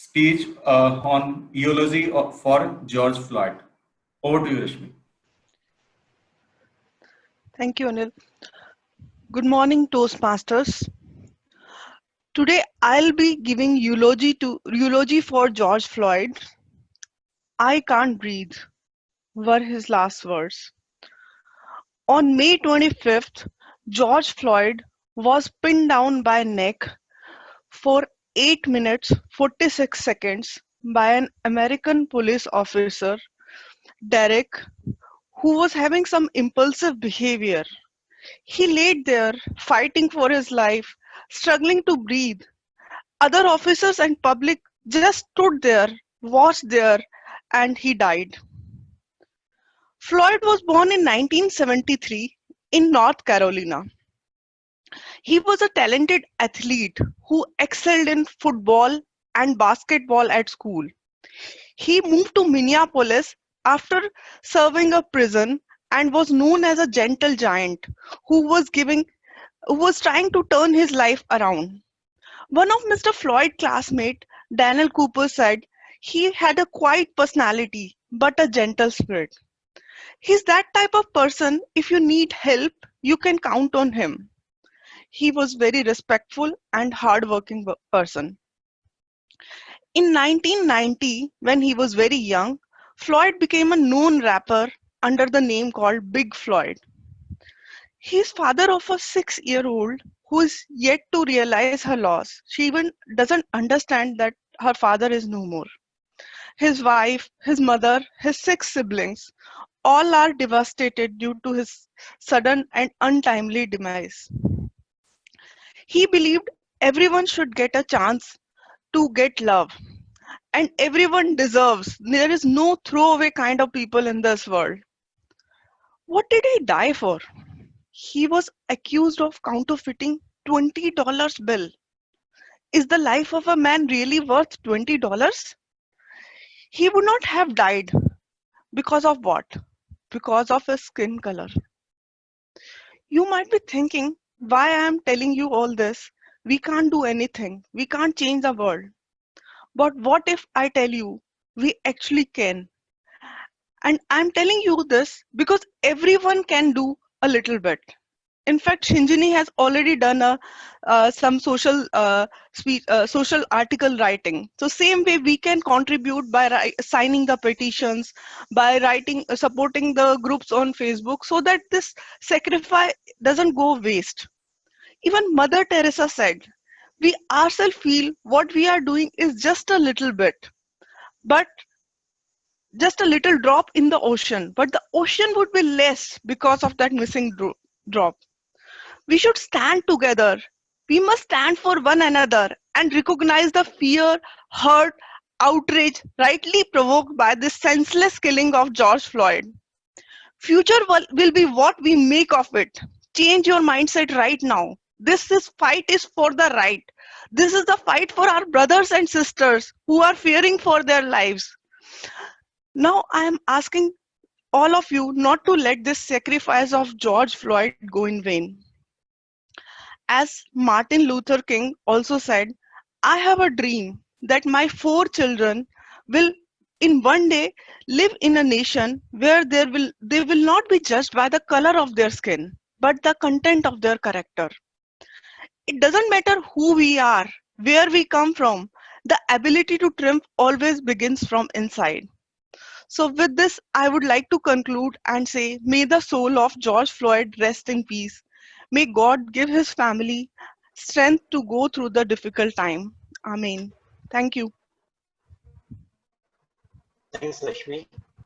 speech on eulogy for George Floyd. Over to you, Rashmi. Thank you, Anil. Good morning, Toastmasters. Today I'll be giving eulogy for George Floyd. I can't breathe were his last words. On May 25th, George Floyd was pinned down by neck for 8 minutes 46 seconds by an American police officer, Derek, who was having some impulsive behavior. He laid there, fighting for his life, struggling to breathe. Other officers and public just stood there, watched there, and he died. Floyd was born in 1973 in North Carolina. He was a talented athlete who excelled in football and basketball at school. He moved to Minneapolis after serving a prison and was known as a gentle giant who was trying to turn his life around. One of Mr. Floyd's classmates, Daniel Cooper, said he had a quiet personality but a gentle spirit. He's that type of person, if you need help, you can count on him. He was very respectful and hardworking person. In 1990, when he was very young, Floyd became a known rapper under the name called Big Floyd. He's father of a 6-year-old who is yet to realize her loss. She even doesn't understand that her father is no more. His wife, his mother, his 6 siblings, all are devastated due to his sudden and untimely demise. He believed everyone should get a chance to get love, and everyone deserves. There is no throwaway kind of people in this world. What did he die for? He was accused of counterfeiting $20 bill. Is the life of a man really worth $20? He would not have died because of what? Because of his skin color. You might be thinking, why I am telling you all this? We can't do anything. We can't change the world. But what if I tell you we actually can? And I'm telling you this because everyone can do a little bit. In fact, Shinjini has already done some social article writing. So same way we can contribute by signing the petitions, by writing, supporting the groups on Facebook, so that this sacrifice doesn't go waste. Even Mother Teresa said, "We ourselves feel what we are doing is just a little bit, but just a little drop in the ocean. But the ocean would be less because of that missing drop." We should stand together. We must stand for one another and recognize the fear, hurt, outrage rightly provoked by this senseless killing of George Floyd. Future will be what we make of it. Change your mindset right now. Fight is for the right. This is the fight for our brothers and sisters who are fearing for their lives. Now I am asking all of you not to let this sacrifice of George Floyd go in vain. As Martin Luther King also said, I have a dream that my 4 children will in one day live in a nation where they will not be judged by the color of their skin, but the content of their character. It doesn't matter who we are, where we come from, the ability to triumph always begins from inside. So, with this, I would like to conclude and say, may the soul of George Floyd rest in peace. May God give his family strength to go through the difficult time. Amen. Thank you. Thanks, Lakshmi.